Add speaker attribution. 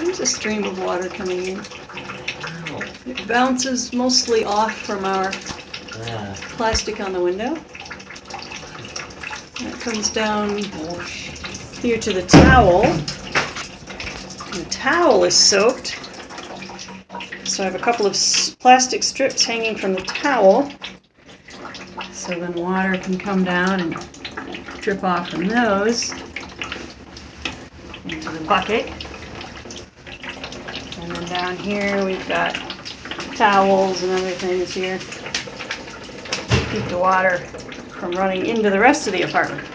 Speaker 1: there's a stream of water coming in. It bounces mostly off from our plastic on the window. And it comes down here to the towel. The towel is soaked. So I have a couple of plastic strips hanging from the towel. So then water can come down and drip off from those into the bucket. And then down here we've got towels and other things here to keep the water from running into the rest of the apartment.